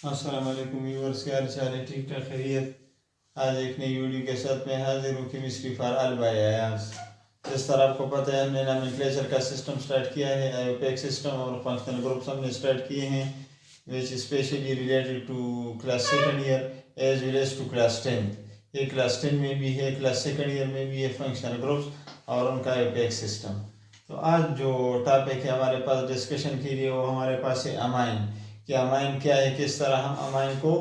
अस्सलाम वालेकुम व्यूअर्स, क्या हाल चाल है? ठीक ठाक खैरियत। आज एक नई वीडियो के साथ मैं हाजिर हूँ chemistry for all by Ayaz. जिस तरह आपको पता है हमने नोमेनक्लेचर का सिस्टम स्टार्ट किया है, आयोपेक सिस्टम और फंक्शनल ग्रुप्स हमने स्टार्ट किए हैं which specially related to class second year as well as to class 10। ये क्लास 10 में भी है, क्लास सेकंड ईयर में भी है फंक्शनल ग्रुप्स और उनका आयोपेक सिस्टम। तो आज जो टॉपिक है हमारे पास डिस्कशन के लिए वो हमारे पास है अमाइन। कि अमाइन क्या है, किस तरह हम अमाइन को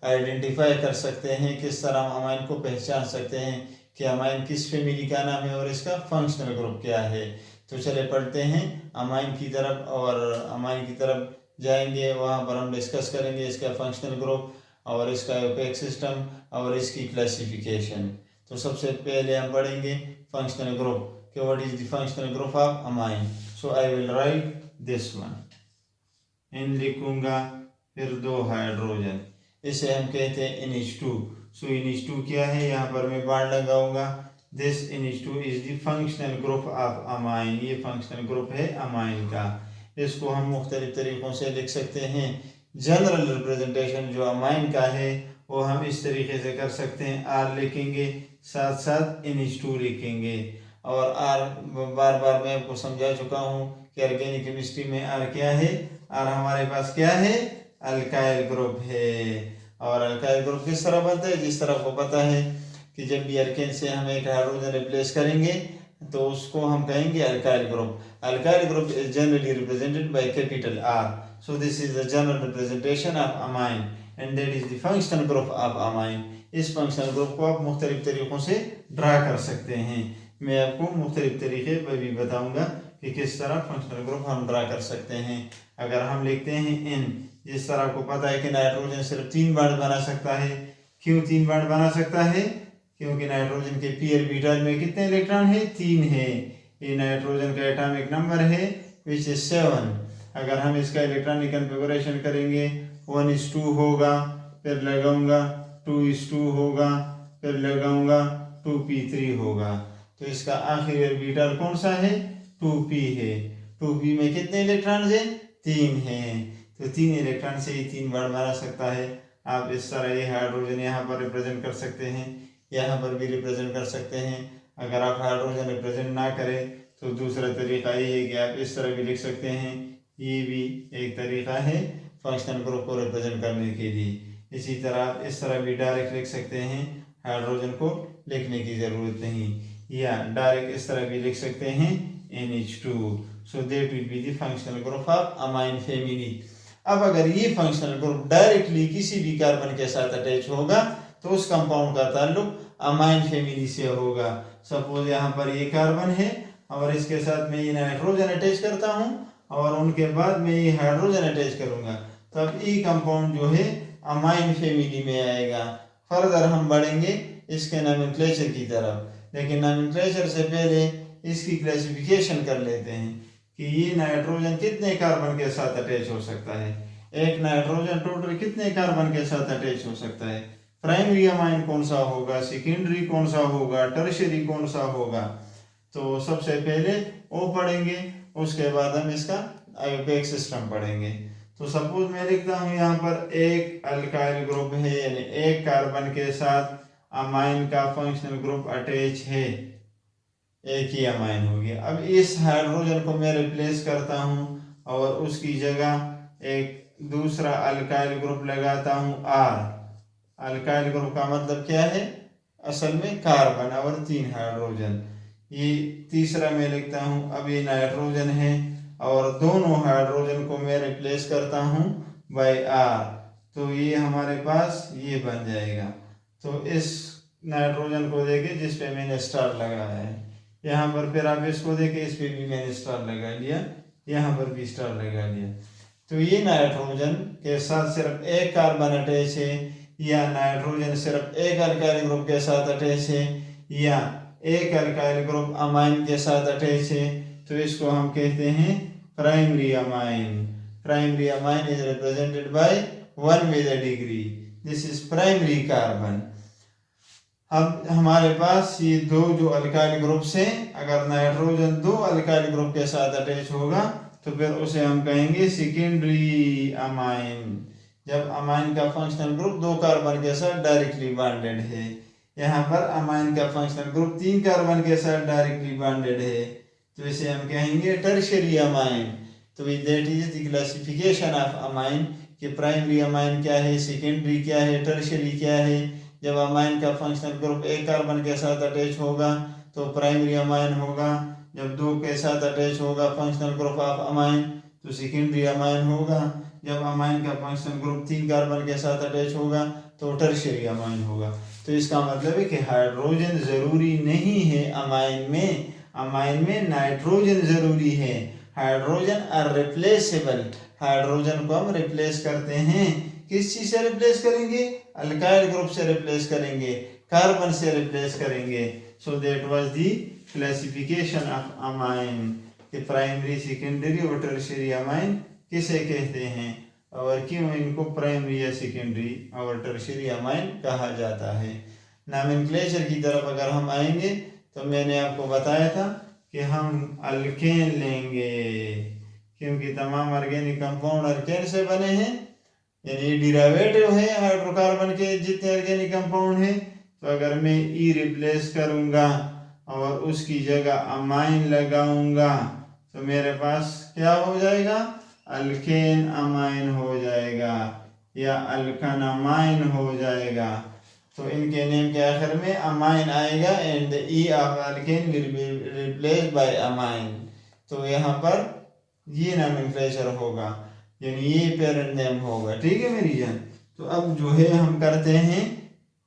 आइडेंटिफाई कर सकते हैं, किस तरह हम अमाइन को पहचान सकते हैं कि अमाइन किस फैमिली का नाम है और इसका फंक्शनल ग्रुप क्या है। तो चले पढ़ते हैं अमाइन की तरफ और अमाइन की तरफ जाएंगे, वहाँ पर हम डिस्कस करेंगे इसका फंक्शनल ग्रुप और इसका आयोपेक सिस्टम और इसकी क्लासिफिकेशन। तो सबसे पहले हम पढ़ेंगे फंक्शनल ग्रुप कि what is the functional group of amine. So I will write this one, इन लिखूंगा, फिर दो हाइड्रोजन, इसे हम कहते हैं NH2। सो NH2 क्या है, यहाँ पर मैं बाण लगाऊंगा। This NH2 is the functional group of amine. ये फंक्शनल ग्रुप है अमाइन का। इसको हम मुख्तलिफ तरीक़ों से लिख सकते हैं। जनरल रिप्रेजेंटेशन जो अमाइन का है वो हम इस तरीके से कर सकते हैं, R लिखेंगे, साथ साथ NH2 लिखेंगे। और R बार बार मैं आपको समझा चुका हूँ कि ऑर्गेनिक केमिस्ट्री में R क्या है। R हमारे पास क्या है, अल्काइल ग्रुप है। और अल्काइल ग्रुप किस तरह बनता है, जिस तरह आपको पता है कि जब भी अल्केन से हम एक हाइड्रोजन रिप्लेस करेंगे तो उसको हम कहेंगे alkyl group. Alkyl group is generally represented by capital R। So this is the general representation of amine and that is the functional group of amine. इस फंक्शनल ग्रुप को आप मुख्तलिफ तरीक़ों से ड्रा कर सकते हैं। मैं आपको मुख्तलिफ तरीके पर भी बताऊंगा कि किस तरह फंक्शनल ग्रुप हम ड्रा कर सकते हैं। अगर हम लिखते हैं N, जिस तरह आपको पता है कि नाइट्रोजन सिर्फ 3 बॉन्ड बना सकता है। क्यों 3 बॉन्ड बना सकता है? क्योंकि नाइट्रोजन के पी ऑर्बिटल में कितने इलेक्ट्रॉन है, 3 है। ये नाइट्रोजन का एटॉमिक नंबर है विच इज 7। अगर हम इसका इलेक्ट्रॉनिक कन्फिगरेशन करेंगे 1:2 होगा, फिर लगाऊंगा 2:2 होगा, फिर लगाऊंगा 2p3 होगा। तो इसका आखिरी ऑर्बिटल कौन सा है, 2p है। 2p में कितने इलेक्ट्रॉन है, 3 है। तो 3 इलेक्ट्रॉन से ही 3 बॉन्ड बना सकता है। आप इस तरह ये हाइड्रोजन यहाँ पर रिप्रेजेंट कर सकते हैं, यहाँ पर भी रिप्रेजेंट कर सकते हैं। अगर आप हाइड्रोजन रिप्रेजेंट ना करें तो दूसरा तरीका ये है कि आप इस तरह भी लिख सकते हैं। ये भी एक तरीका है फंक्शनल ग्रुप को रिप्रेजेंट करने के लिए। इसी तरह आप इस तरह भी डायरेक्ट लिख सकते हैं, हाइड्रोजन को लिखने की ज़रूरत नहीं, या डायरेक्ट इस तरह भी लिख सकते हैं NH2। So that will be the functional group of amine family. अब अगर ये फंक्शनल ग्रुप डायरेक्टली किसी भी कार्बन के साथ अटैच होगा तो उस कंपाउंड का ताल्लुक अमाइन फैमिली से होगा। सपोज यहाँ पर ये कार्बन है और इसके साथ मैं ये नाइट्रोजन अटैच करता हूँ और उनके बाद मैं ये हाइड्रोजन अटैच करूँगा, तब ये कंपाउंड जो है अमाइन फैमिली में आएगा। फर्दर हम बढ़ेंगे इसके नोमेनक्लेचर की तरफ, लेकिन नोमेनक्लेचर से पहले इसकी क्लासिफिकेशन कर लेते हैं कि ये नाइट्रोजन कितने कार्बन के साथ अटैच हो सकता है। एक नाइट्रोजन टोटल कितने कार्बन के साथ अटैच हो सकता है। प्राइमरी अमाइन कौन सा होगा, सेकेंडरी कौन सा होगा, टर्शियरी कौन सा होगा। तो सबसे पहले वो पढ़ेंगे, उसके बाद हम इसका आयोपेक सिस्टम पढ़ेंगे। तो सपोज मैं लिखता हूँ यहाँ पर एक अल्काइल ग्रुप है, यानी एक कार्बन के साथ अमाइन का फंक्शनल ग्रुप अटैच है, एक ही अमाइन हो गया। अब इस हाइड्रोजन को मैं रिप्लेस करता हूँ और उसकी जगह एक दूसरा अल्काइल ग्रुप लगाता हूँ R। अल्काइल ग्रुप का मतलब क्या है, असल में कार्बन और 3 हाइड्रोजन। ये तीसरा मैं लिखता हूँ, अब ये नाइट्रोजन है और दोनों हाइड्रोजन को मैं रिप्लेस करता हूँ बाय R। तो ये हमारे पास ये बन जाएगा। तो इस नाइट्रोजन को देखे जिस पे मैंने स्टार लगाया है, यहाँ पर फिर आप इसको देखे इस पे भी मैंने स्टार लगा लिया, यहाँ पर भी स्टार लगा लिया। तो ये नाइट्रोजन के साथ सिर्फ एक कार्बन अटैच है, या नाइट्रोजन सिर्फ एक अल्काइल ग्रुप के साथ अटैच है, या एक अल्काइल ग्रुप अमाइन के साथ अटैच है, तो इसको हम कहते हैं primary amine. Primary amine is represented by 1 with a degree, this is primary carbon. अब हमारे पास ये दो जो अल्काइल ग्रुप्स हैं, अगर नाइट्रोजन 2 अल्काइल ग्रुप के साथ अटैच होगा तो फिर उसे हम कहेंगे सेकेंडरी अमाइन। जब अमाइन का फंक्शनल ग्रुप 2 कार्बन के साथ डायरेक्टली बॉन्डेड है। यहाँ पर अमाइन का फंक्शनल ग्रुप 3 कार्बन के साथ डायरेक्टली बॉन्डेड है, तो इसे हम कहेंगे टर्शियरी अमाइन। तो that is the classification of amine कि प्राइमरी अमाइन क्या है, सेकेंडरी क्या है, टर्शियरी क्या है। जब अमाइन का फंक्शनल ग्रुप 1 कार्बन के साथ अटैच होगा तो प्राइमरी अमाइन होगा। जब 2 के साथ अटैच होगा फंक्शनल ग्रुप ऑफ अमाइन तो सेकेंडरी अमाइन होगा। जब अमाइन का फंक्शनल ग्रुप 3 कार्बन के साथ अटैच होगा तो टर्शियरी अमाइन होगा। तो इसका मतलब है कि हाइड्रोजन जरूरी नहीं है अमाइन में, अमाइन में नाइट्रोजन जरूरी है। हाइड्रोजन आर रिप्लेसेबल, हाइड्रोजन को हम रिप्लेस करते हैं। किस चीज से रिप्लेस करेंगे? अल्काइल ग्रुप से रिप्लेस करेंगे, कार्बन से रिप्लेस करेंगे। So that was the classification of amine कि प्राइमरी, सेकेंडरी और टर्शियरी अमाइन किसे कहते हैं और क्यों इनको प्राइमरी या सेकेंडरी और टर्शियरी अमाइन कहा जाता है। नॉमेनक्लेचर की तरफ अगर हम आएंगे तो मैंने आपको बताया था कि हम अल्केन लेंगे क्योंकि तमाम ऑर्गेनिक कंपाउंड अल्केन से बने हैं, यानी डिराइवेटिव है हाइड्रोकार्बन के जितने ऑर्गेनिक कंपाउंड हैं। तो अगर मैं ई रिप्लेस करूंगा और उसकी जगह अमाइन लगाऊंगा तो मेरे पास क्या हो जाएगा? अल्केन अमाइन हो जाएगा या अल्कन अमाइन हो जाएगा। तो इनके नेम के आखिर में अमाइन आएगा and the E of alkane will be replaced bye amine. तो यहाँ पर ये नॉमेनक्लेचर होगा, यानी ये पेरेंट नेम होगा। ठीक है मेरी जान। तो अब जो है हम करते हैं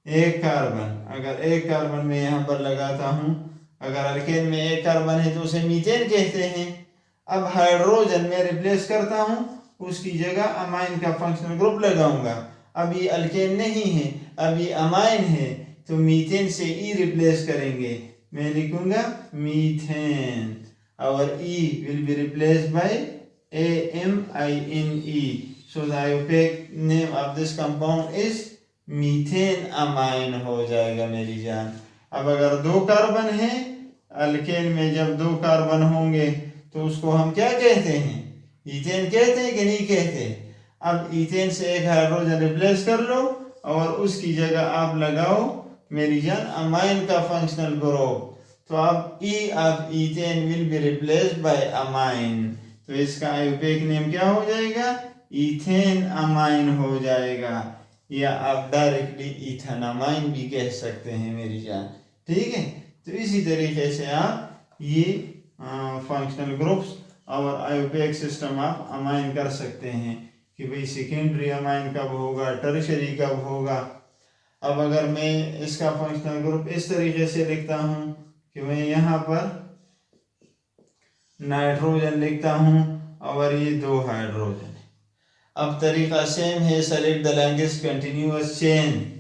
एक कार्बन, अगर एक कार्बन में यहाँ पर लगाता हूँ, अगर अल्केन में एक कार्बन है तो उसे मीथेन कहते हैं। अब हाइड्रोजन में रिप्लेस करता हूँ, उसकी जगह अमाइन का फंक्शनल ग्रुप लगाऊंगा। अब ये अल्केन नहीं है, अब ये अमाइन है, तो मीथेन से ई रिप्लेस करेंगे। मैं लिखूंगा मीथेन और e will be replaced by AMINE. So the IUPAC name of this compound is methane amine हो जाएगा मेरी जान। अब अगर 2 कार्बन है अल्केन में, जब 2 कार्बन होंगे तो उसको हम क्या कहते हैं? ईथेन कहते हैं कि नहीं कहते? अब ईथेन से एक हाइड्रोजन रिप्लेस कर लो और उसकी जगह आप लगाओ मेरी जान अमाइन का फंक्शनल ग्रुप। तो अब ई of ethane will be replaced bye amine. तो इसका आयुपेक नेम क्या हो जाएगा? ईथेन अमाइन हो जाएगा, या आप डायरेक्टली इथेनामाइन भी कह सकते हैं मेरी जान। ठीक है। तो इसी तरीके से आप ये फंक्शनल ग्रुप्स और आयुपेक सिस्टम आप अमाइन कर सकते हैं कि भाई सेकेंडरी अमाइन कब होगा, टर्शियरी कब होगा। अब अगर मैं इसका फंक्शनल ग्रुप इस तरीके से लिखता हूँ कि मैं यहाँ पर नाइट्रोजन लिखता हूँ और ये 2 हाइड्रोजन। अब तरीका सेम है, select the longest continuous chain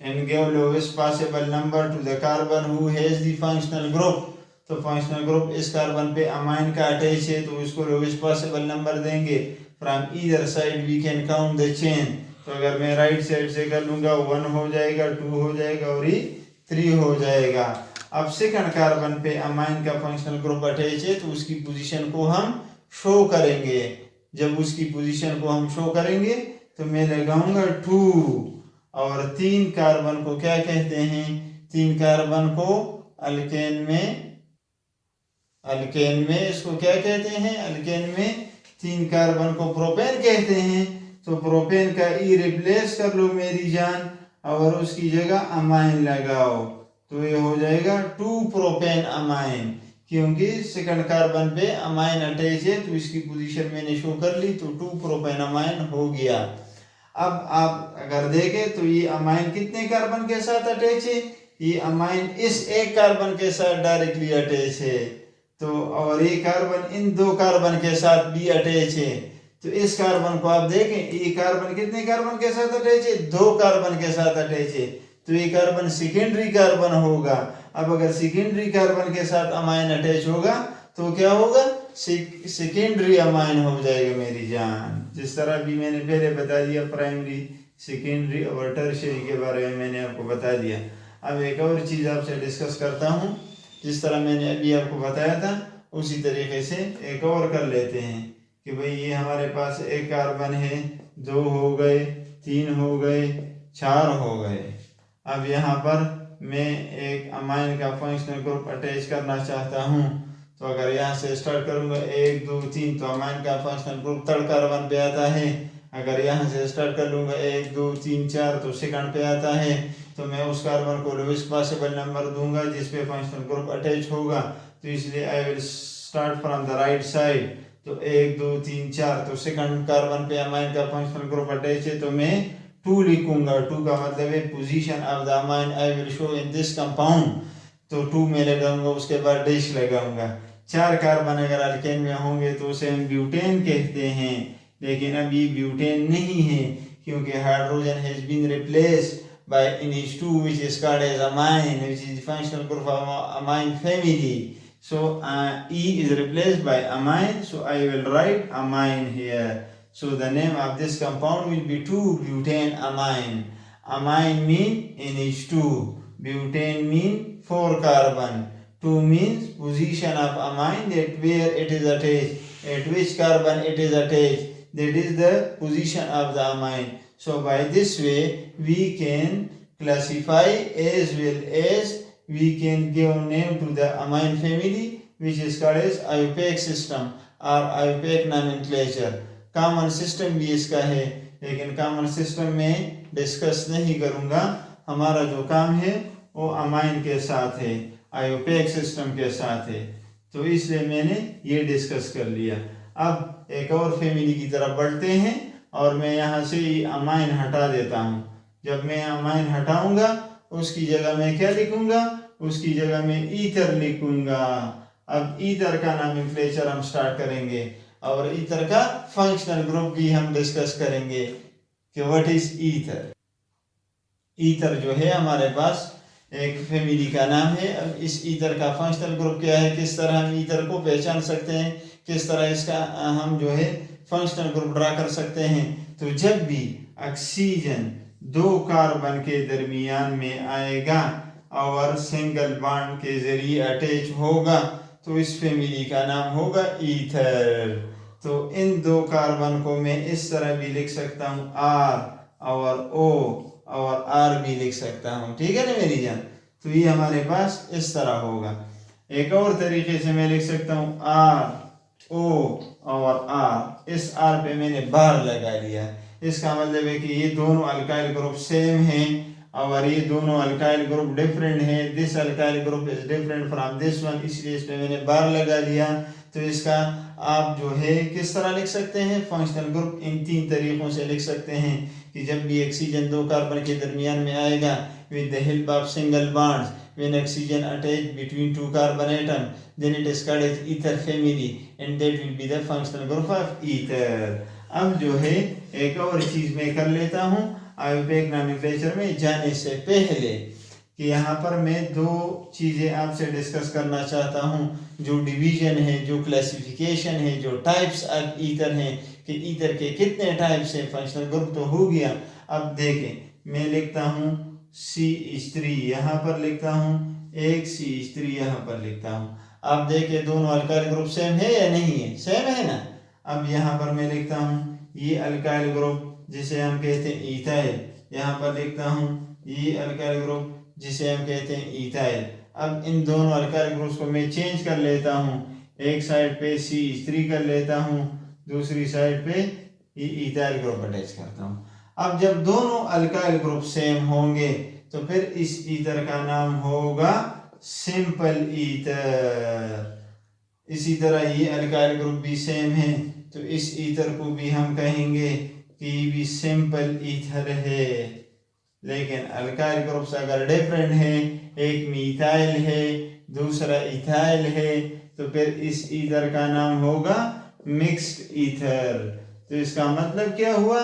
and give lowest possible number to the carbon who has the functional group. तो फंक्शनल ग्रुप इस कार्बन पे अमाइन का अटैच है तो इसको लोवेस्ट पॉसिबल नंबर देंगे। From either side we can count the chain. तो अगर मैं राइट साइड से कर लूंगा 1 हो जाएगा, 2 हो जाएगा और ये 3 हो जाएगा। अब सेकंड कार्बन पे अमाइन का फंक्शनल ग्रुप अटैच है तो उसकी पोजीशन को हम शो करेंगे। जब उसकी पोजीशन को हम शो करेंगे तो मैं लगाऊंगा 2 और 3 कार्बन को क्या कहते हैं? 3 कार्बन को अल्केन में इसको क्या कहते हैं? अल्केन में 3 कार्बन को प्रोपेन कहते हैं। तो प्रोपेन का ई रिप्लेस कर लो मेरी जान और उसकी जगह अमाइन लगाओ। तो ये हो जाएगा 2 प्रोपेन अमाइन, क्योंकि सेकंड कार्बन पे अमाइन अटैच है तो इसकी पोजीशन मैंने शो कर ली तो 2 प्रोपेन अमाइन हो गया। अब आप अगर देखें तो ये अमाइन कितने कार्बन के साथ अटैच है? ये अमाइन इस एक कार्बन के साथ डायरेक्टली अटैच है। तो और ये कार्बन इन 2 कार्बन के साथ भी अटैच है। तो इस कार्बन को आप देखें, ये कार्बन कितने कार्बन के साथ अटैच है? 2 कार्बन के साथ अटैच है। तो ये कार्बन सेकेंडरी कार्बन होगा। अब अगर सेकेंडरी कार्बन के साथ अमाइन अटैच होगा तो क्या होगा? सेकेंडरी अमाइन हो जाएगा मेरी जान। जिस तरह भी मैंने पहले बता दिया प्राइमरी, सेकेंडरी और टर्शियरी के बारे में मैंने आपको बता दिया। अब एक और चीज़ आपसे डिस्कस करता हूँ। जिस तरह मैंने अभी आपको बताया था उसी तरीके से एक और कर लेते हैं कि भाई ये हमारे पास एक कार्बन है 2 हो गए, 3 हो गए, 4 हो गए। अब यहाँ पर मैं एक अमाइन का फंक्शनल ग्रुप अटैच करना चाहता हूँ, तो अगर यहाँ से स्टार्ट करूँगा 1 2 3 तो अमाइन का फंक्शनल ग्रुप थर्ड कार्बन पे आता है। अगर यहाँ से स्टार्ट कर लूँगा 1 2 3 4 तो सेकंड पे आता है। तो मैं उस कार्बन को लोएस्ट पॉसिबल नंबर दूंगा जिस पे फंक्शनल ग्रुप अटैच होगा। तो इसलिए I will start from the right side. तो 1 2 3 4 तो सेकंड कार्बन पे अमाइन का फंक्शनल ग्रुप अटैच है, तो मैं 2 लिखूंगा। 2 का मतलब है position of the amine I will show in this compound. तो 2 में लगाऊंगा, उसके बाद डैश लगाऊंगा। 4 कार्बन अगर अल्केन में होंगे तो उसे हम ब्यूटेन कहते हैं, लेकिन अब ये ब्यूटेन नहीं है क्योंकि hydrogen has been replaced by NH2 which is called as amine, which is the functional group of amine family. So E is replaced by amine, so I will write amine here. So the name of this compound will be 2-butane amine. Amine mean NH2, butane mean 4 carbon. 2 means position of amine, that where it is attached, at which carbon it is attached, that is the position of the amine. So by this way we can classify as well as we can give name to the amine family which is called as IUPAC system or IUPAC nomenclature. Common system भी इसका है, लेकिन common system में discuss नहीं करूँगा। हमारा जो काम है वो अमाइन के साथ है, IUPAC सिस्टम के साथ है, तो इसलिए मैंने ये डिस्कस कर लिया। अब एक और फैमिली की तरफ बढ़ते हैं और मैं यहाँ से अमाइन हटा देता हूँ। जब मैं अमाइन हटाऊंगा उसकी जगह मैं क्या लिखूंगा, उसकी जगह मैं ईथर लिखूंगा। अब ईथर का नोमेनक्लेचर हम स्टार्ट करेंगे और ईथर का फंक्शनल ग्रुप भी हम डिस्कस करेंगे कि व्हाट इज ईथर। ईथर जो है हमारे पास एक फैमिली का नाम है। अब इस ईथर का फंक्शनल ग्रुप क्या है, किस तरह हम ईथर को पहचान सकते हैं, किस तरह इसका हम जो है फंक्शनल ग्रुप ड्रा कर सकते हैं। तो जब भी ऑक्सीजन 2 कार्बन के दरमियान में आएगा और सिंगल बॉन्ड के जरिए अटैच होगा तो इस फैमिली का नाम होगा ईथर। तो इन 2 कार्बन को मैं इस तरह भी लिख सकता हूँ R और O और R भी लिख सकता हूँ, ठीक है ना मेरी जान। तो ये हमारे पास इस तरह होगा। एक और तरीके से मैं लिख सकता हूँ R O और R। इस R पे मैंने बार लगा लिया, इसका मतलब है कि ये दोनों अल्काइल ग्रुप सेम हैं और ये दोनों अल्काइल ग्रुप डिफरेंट हैं। This alkyl group is different from this one, इसलिए इस पे मैंने बार लगा लिया। तो इसका आप जो है किस तरह लिख सकते हैं, फंक्शनल ग्रुप इन 3 तरीकों से लिख सकते हैं कि जब भी ऑक्सीजन 2 कार्बन के दरमियान में आएगा with the help of single bonds, when oxygen attached between 2 carbon atom, then it is called as ether family and that will be the functional group of ether. अब जो है एक और चीज मैं कर लेता हूँ आयुपैक नोमेनक्लेचर में जाने से पहले कि यहाँ पर मैं 2 चीजें आपसे डिस्कस करना चाहता हूँ। जो डिवीजन है, जो क्लासिफिकेशन है, जो टाइप्स ऑफ ईथर हैं कि ईथर के कितने टाइप्स हैं। फंक्शनल ग्रुप तो हो गया। अब देखें मैं लिखता हूँ CH3 यहाँ पर लिखता हूँ, एक CH3 यहाँ पर लिखता हूँ। अब देखिए दोनों अल्काइल ग्रुप सेम है या नहीं है, सेम है ना। अब यहाँ पर मैं लिखता हूँ ये अल्काइल ग्रुप जिसे हम कहते हैं इथाइल, यहाँ पर लिखता हूँ ये अल्काइल ग्रुप जिसे हम कहते हैं इथाइल। अब इन दोनों अल्काइल ग्रुप्स को मैं चेंज कर लेता हूँ, एक साइड पे CH3 कर लेता हूँ, दूसरी साइड पे ये इथाइल ग्रुप अटैच करता हूँ। अब जब दोनों अल्काइल ग्रुप सेम होंगे तो फिर इस ईथर का नाम होगा सिंपल ईथर। इसी तरह ये अल्काइल ग्रुप भी सेम है तो इस ईथर को भी हम कहेंगे कि ये भी सिंपल ईथर है। लेकिन अल्काइल ग्रुप्स अगर डिफरेंट है, एक मीथाइल है दूसरा इथाइल है, तो फिर इस ईथर का नाम होगा मिक्स्ड ईथर। तो इसका मतलब क्या हुआ,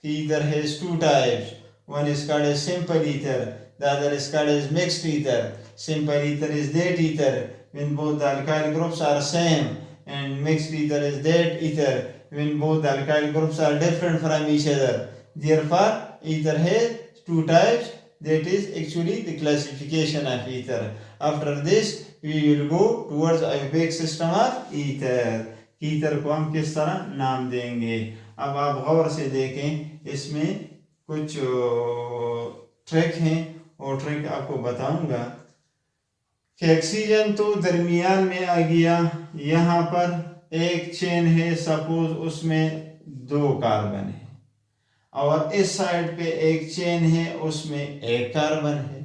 ether has 2 types. One is called as simple ether, the other is called as mixed ether. Simple ether is that ether when both the alkyl groups are same, and mixed ether is that ether when both the alkyl groups are different from each other. Therefore, ether has 2 types. That is actually the classification of ether. After this, we will go towards IUPAC system of ether. Ether को हम किस तरह नाम देंगे। अब आप गौर से देखें, इसमें कुछ ट्रिक हैं और ट्रिक आपको बताऊंगा कि ऑक्सीजन तो दरमियान में आ गया, यहाँ पर एक चेन है, सपोज उसमें 2 कार्बन है, और इस साइड पे एक चेन है, उसमें 1 कार्बन है।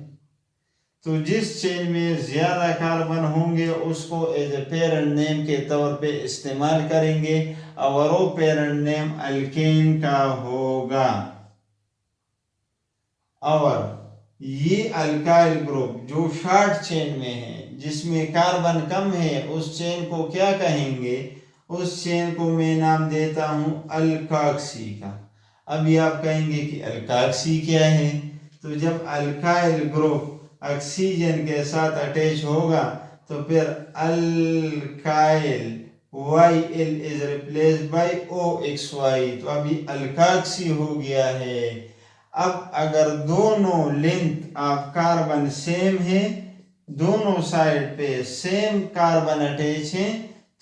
तो जिस चेन में ज्यादा कार्बन होंगे उसको एज ए पेरेंट नेम के तौर पे इस्तेमाल करेंगे, और वो पेरेंट नेम अल्केन का होगा। और ये अल्काइल ग्रुप जो शॉर्ट चेन में है, जिसमें कार्बन कम है, उस चेन को क्या कहेंगे? उस चेन को मैं नाम देता हूं अल्काक्सी का। अभी आप कहेंगे कि अल्काक्सी क्या है? तो जब अल्काइल ग्रुप ऑक्सीजन के साथ अटैच होगा तो फिर alkyl YL is replaced by OXY, तो अभी अल्काक्सी हो गया है। अब अगर दोनों लेंथ ऑफ कार्बन सेम है, दोनों साइड पे सेम कार्बन अटैच है,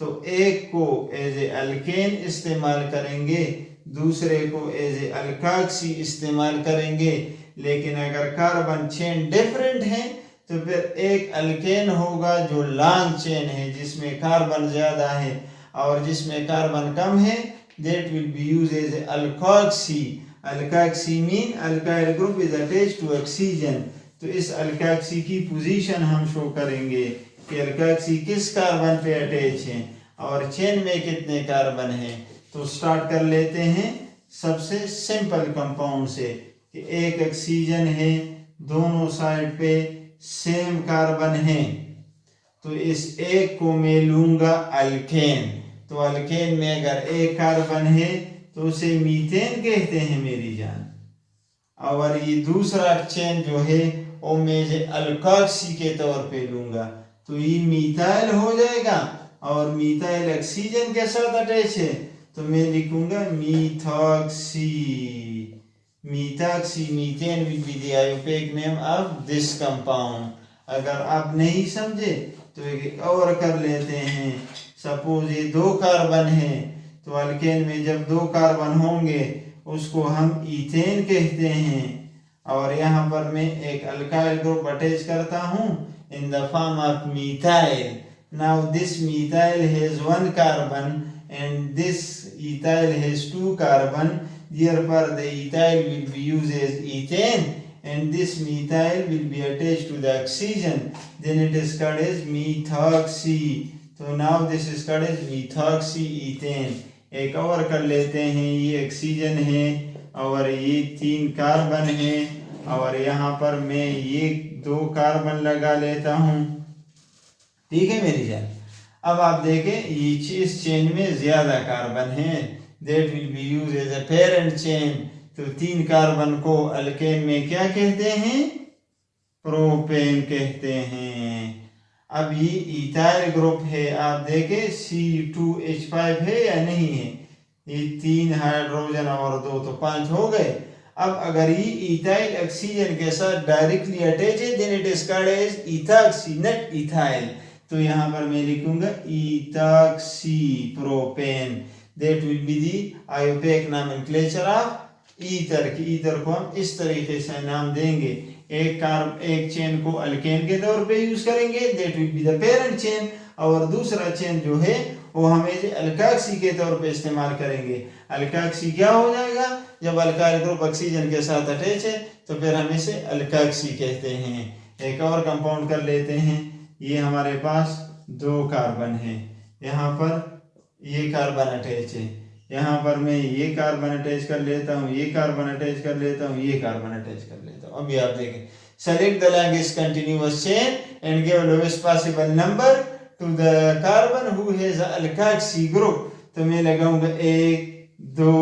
तो एक को एज ए अल्केन इस्तेमाल करेंगे, दूसरे को एज ए अल्काक्सी इस्तेमाल करेंगे। लेकिन अगर कार्बन चेन डिफरेंट है तो फिर एक अल्केन होगा जो लॉन्ग चेन है, जिसमें कार्बन ज्यादा है, और जिसमें कार्बन कम है that will be used as a alkoxy. Alkoxy mean alkyl group is attached to oxygen. तो इस अल्काक्सी की पोजीशन हम शो करेंगे कि अल्काक्सी किस कार्बन पे अटैच है और चेन में कितने कार्बन हैं। तो स्टार्ट कर लेते हैं सबसे सिंपल कंपाउंड से कि एक ऑक्सीजन है, दोनों साइड पे सेम कार्बन है, तो इस एक को मैं लूंगा अल्केन। तो अल्केन में अगर एक कार्बन है तो उसे मीथेन कहते हैं मेरी जान। और ये दूसरा चेन जो है वो मैं अल्काक्सी के तौर पे लूंगा, तो ये मीथाइल हो जाएगा, और मीथाइल ऑक्सीजन के साथ अटैच है, तो मैं लिखूंगा methoxy. Methoxy, methane will be the IUPAC name of this compound. अगर आप नहीं समझे तो एक और कर लेते हैं। सपोज ये 2 कार्बन है, तो अल्केन में जब 2 कार्बन होंगे उसको हम इथेन कहते हैं, और यहाँ पर मैं एक अल्काइल ग्रुप अटैच करता हूँ in the form of methyl. Now this methyl has 1 carbon and this ethyl has 2 carbon, therefore the ethyl will be used as ethane, and this methyl will be attached to the oxygen, then it is called as methoxy. So now this is called as methoxyethane. एक और कर लेते हैं, ये oxygen है और ये 3 carbon है, और यहाँ पर मैं ये 2 कार्बन लगा लेता हूँ। ठीक है मेरी जान। अब आप देखें ये इस चेन में ज्यादा कार्बन है, that will be used as a parent chain. तो 3 कार्बन को अल्केन में क्या कहते हैं? प्रोपेन कहते हैं। अब ये इथाइल ग्रुप है, आप देखें C2H5 है या नहीं है? ये 3 हाइड्रोजन और 2 तो 5 हो गए। अब अगर ये इथाइल ऑक्सीजन के साथ डायरेक्टली अटैच है then it is called as ethoxy, not ethyl. तो यहाँ पर मैं लिखूंगा ethoxy propane, that will be the IUPAC nomenclature of ether की। ईथर को हम इस तरीके से नाम देंगे, एक चेन को अल्केन के तौर पे यूज करेंगे, that will be the parent chain, और दूसरा चेन जो है वो हमें अल्काक्सी के तौर पे इस्तेमाल करेंगे। अल्काक्सी क्या हो जाएगा? जब अल्काइल ग्रुप ऑक्सीजन के साथ अटैच है तो फिर हम इसे अल्काक्सी कहते हैं। एक और कंपाउंड कर लेते हैं। ये हमारे पास 2 कार्बन है, यहाँ पर ये कार्बन अटैच है, यहाँ पर मैं ये कार्बन अटैच कर लेता हूँ, ये कार्बन अटैच कर लेता हूँ, ये कार्बन अटैच कर लेता हूँ। अभी आप देखें, select the longest continuous chain and give lowest possible number to the carbon who has alkoxy group. तो मैं लगाऊंगा 1 2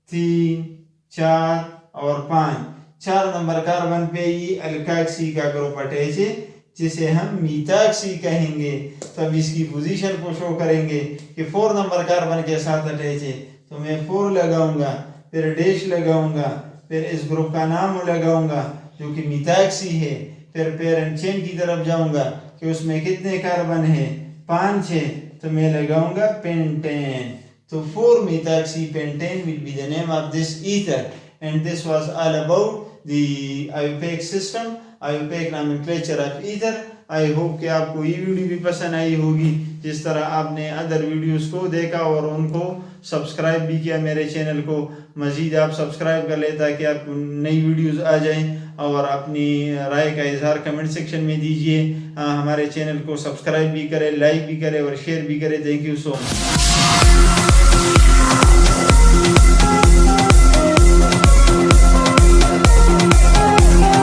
3 4 और 5। 4 नंबर कार्बन पे ये अल्काक्सी का ग्रुप अटैच है, जिसे हम मीथॉक्सी कहेंगे। तब इसकी पोजीशन को शो करेंगे कि 4 नंबर कार्बन के साथ अटैच है, तो मैं 4 लगाऊंगा, फिर डैश लगाऊंगा, फिर इस ग्रुप का नाम लगाऊंगा जो कि मीथॉक्सी है, फिर पेरेंट चेन की तरफ जाऊंगा कि उसमें कितने कार्बन है, 5 है, तो मैं लगाऊंगा पेंटेन. तो 4-methoxypentane will be the name of this ether, and this was all about the IUPAC system, IUPAC nomenclature of ether. I hope कि आपको ये वीडियो भी पसंद आई होगी, जिस तरह आपने अदर वीडियोस को देखा और उनको सब्सक्राइब भी किया मेरे चैनल को. मज़ीद आप सब्सक्राइब कर लें ताकि आपको नई वीडियोस आ जाएं, और अपनी राय का इजहार कमेंट सेक्शन में दीजिए. हमारे चैनल को सब्सक्राइब भी करें, लाइक भी करें और शेयर भी करें. Thank you so much.